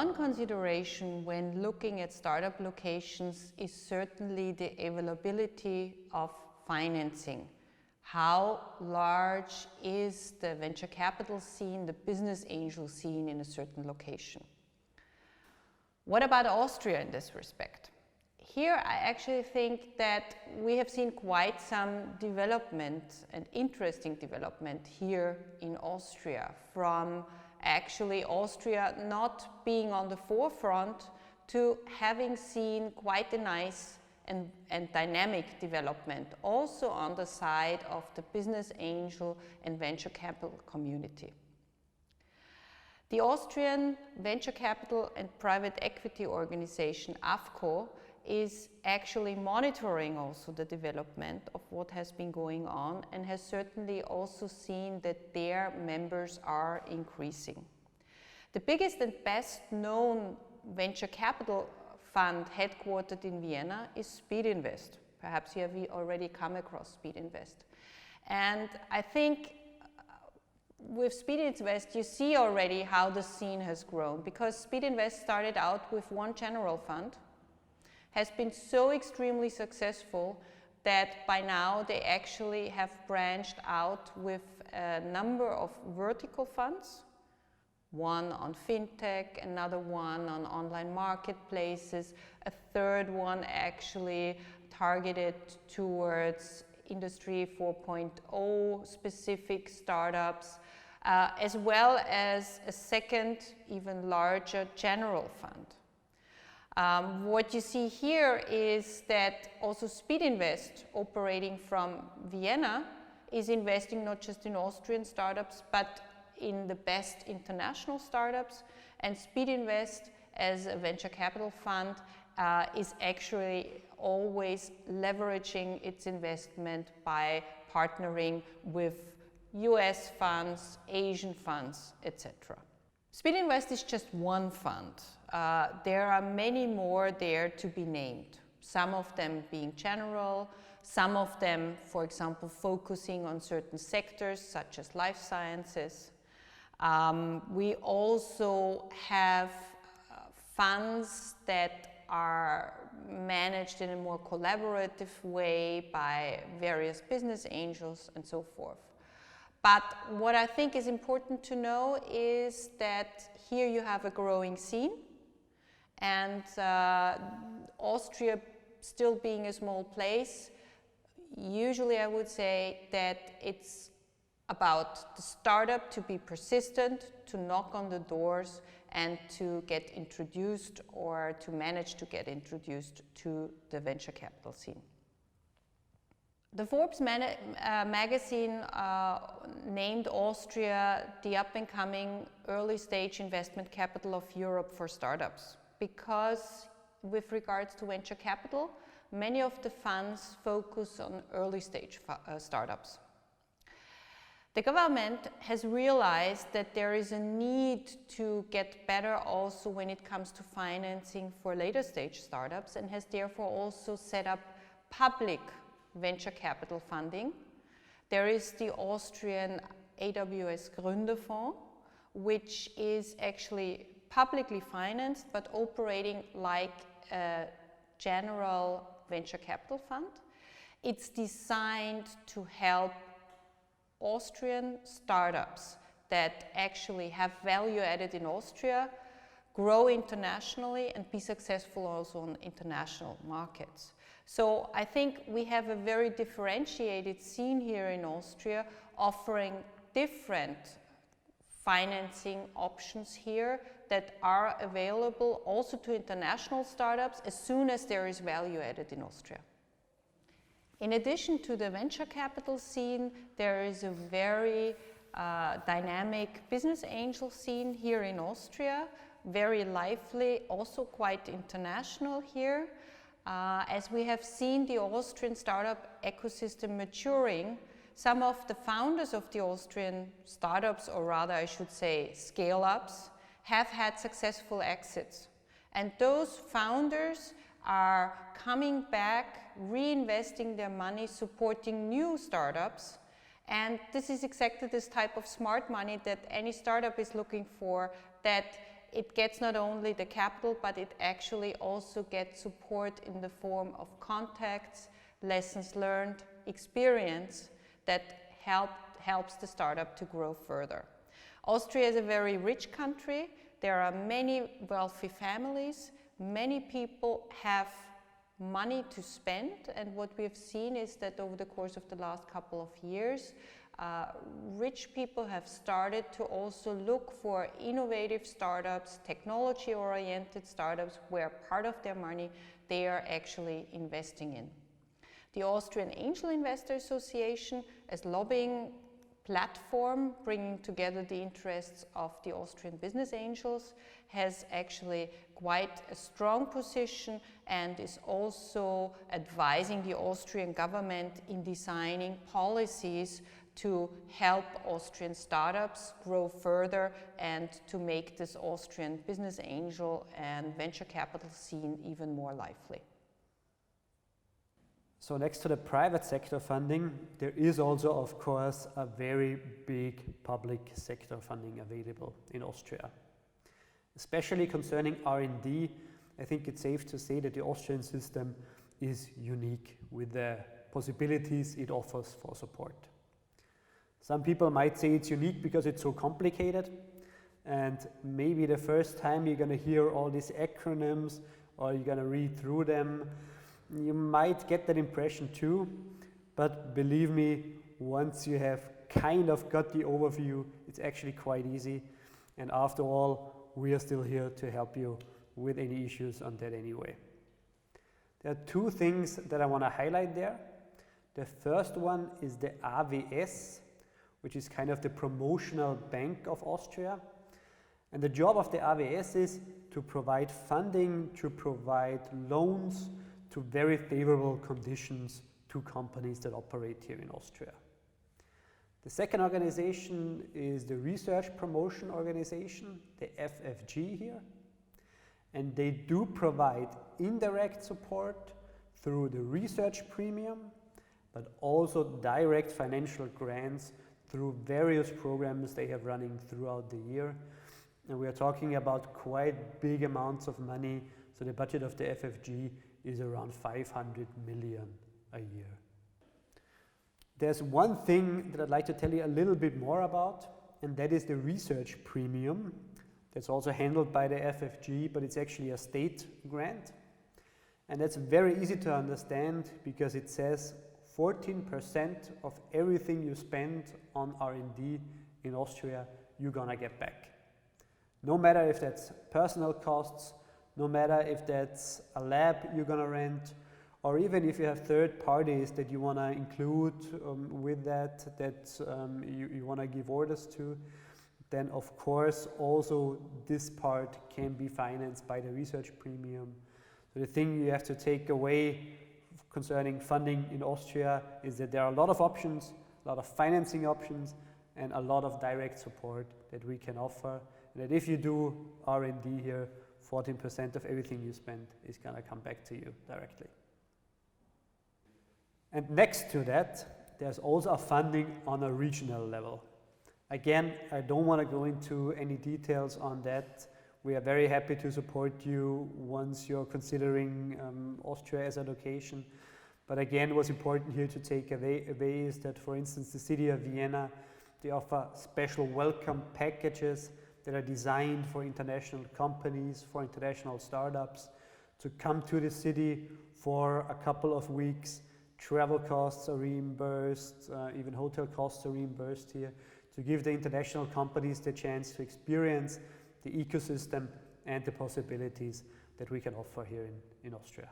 one consideration when looking at startup locations is certainly the availability of financing. How large is the venture capital scene, the business angel scene in a certain location? What about Austria in this respect? Here I actually think that we have seen quite some development and interesting development here in Austria, from actually Austria not being on the forefront to having seen quite a nice and dynamic development also on the side of the business angel and venture capital community. The Austrian Venture Capital and Private Equity Organization, AFCO, is actually monitoring also the development of what has been going on and has certainly also seen that their members are increasing. The biggest and best known venture capital fund headquartered in Vienna is Speed Invest. Perhaps you have already come across Speed Invest. And I think with Speed Invest you see already how the scene has grown, because Speed Invest started out with one general fund, has been so extremely successful that by now they actually have branched out with a number of vertical funds, one on fintech, another one on online marketplaces, a third one actually targeted towards Industry 4.0 specific startups, as well as a second, even larger general fund. What you see here is that also Speed Invest, operating from Vienna, is investing not just in Austrian startups, but in the best international startups. And Speed Invest, as a venture capital fund, is actually always leveraging its investment by partnering with US funds, Asian funds, etc. Speed Invest is just one fund. There are many more there to be named, some of them being general, some of them, for example, focusing on certain sectors such as life sciences. We also have funds that are managed in a more collaborative way by various business angels and so forth. But what I think is important to know is that here you have a growing scene, and Austria still being a small place, usually I would say that it's about the startup to be persistent, to knock on the doors and to get introduced or to manage to get introduced to the venture capital scene. The Forbes magazine named Austria the up-and-coming early-stage investment capital of Europe for startups, because with regards to venture capital, many of the funds focus on early-stage startups. The government has realized that there is a need to get better also when it comes to financing for later-stage startups, and has therefore also set up public venture capital funding. There is the Austrian AWS Gründerfonds, which is actually publicly financed but operating like a general venture capital fund. It's designed to help Austrian startups that actually have value added in Austria grow internationally and be successful also on international markets. So I think we have a very differentiated scene here in Austria, offering different financing options here that are available also to international startups as soon as there is value added in Austria. In addition to the venture capital scene, there is a very dynamic business angel scene here in Austria, very lively, also quite international here. As we have seen the Austrian startup ecosystem maturing, some of the founders of the Austrian startups, or rather I should say scale-ups, have had successful exits. And those founders are coming back, reinvesting their money, supporting new startups. And this is exactly this type of smart money that any startup is looking for, that it gets not only the capital, but it actually also gets support in the form of contacts, lessons learned, experience that helps the startup to grow further. Austria is a very rich country. There are many wealthy families. Many people have money to spend, and what we have seen is that over the course of the last couple of years, rich people have started to also look for innovative startups, technology-oriented startups, where part of their money they are actually investing in. The Austrian Angel Investor Association, as lobbying platform bringing together the interests of the Austrian business angels, has actually quite a strong position and is also advising the Austrian government in designing policies to help Austrian startups grow further and to make this Austrian business angel and venture capital scene even more lively. So next to the private sector funding, there is also, of course, a very big public sector funding available in Austria. Especially concerning R&D, I think it's safe to say that the Austrian system is unique with the possibilities it offers for support. Some people might say it's unique because it's so complicated, and maybe the first time you're going to hear all these acronyms or you're going to read through them, you might get that impression too, but believe me, once you have kind of got the overview, it's actually quite easy. And after all, we are still here to help you with any issues on that anyway. There are two things that I want to highlight there. The first one is the AWS, which is kind of the promotional bank of Austria. And the job of the AWS is to provide funding, to provide loans, to very favorable conditions to companies that operate here in Austria. The second organization is the Research Promotion Organization, the FFG here, and they do provide indirect support through the research premium, but also direct financial grants through various programs they have running throughout the year. And we are talking about quite big amounts of money, so the budget of the FFG is around 500 million a year. There's one thing that I'd like to tell you a little bit more about, and that is the research premium. That's also handled by the FFG, but it's actually a state grant. And that's very easy to understand because it says 14% of everything you spend on R&D in Austria, you're gonna get back. No matter if that's personal costs, no matter if that's a lab you're going to rent, or even if you have third parties that you want to include with that you want to give orders to, then of course also this part can be financed by the research premium. So the thing you have to take away concerning funding in Austria is that there are a lot of options, a lot of financing options, and a lot of direct support that we can offer. And that if you do R&D here, 14% of everything you spend is going to come back to you directly. And next to that, there's also a funding on a regional level. Again, I don't want to go into any details on that. We are very happy to support you once you're considering Austria as a location. But again, what's important here to take away is that, for instance, the city of Vienna, they offer special welcome packages that are designed for international companies, for international startups to come to the city for a couple of weeks. Travel costs are reimbursed, even hotel costs are reimbursed here, to give the international companies the chance to experience the ecosystem and the possibilities that we can offer here in Austria.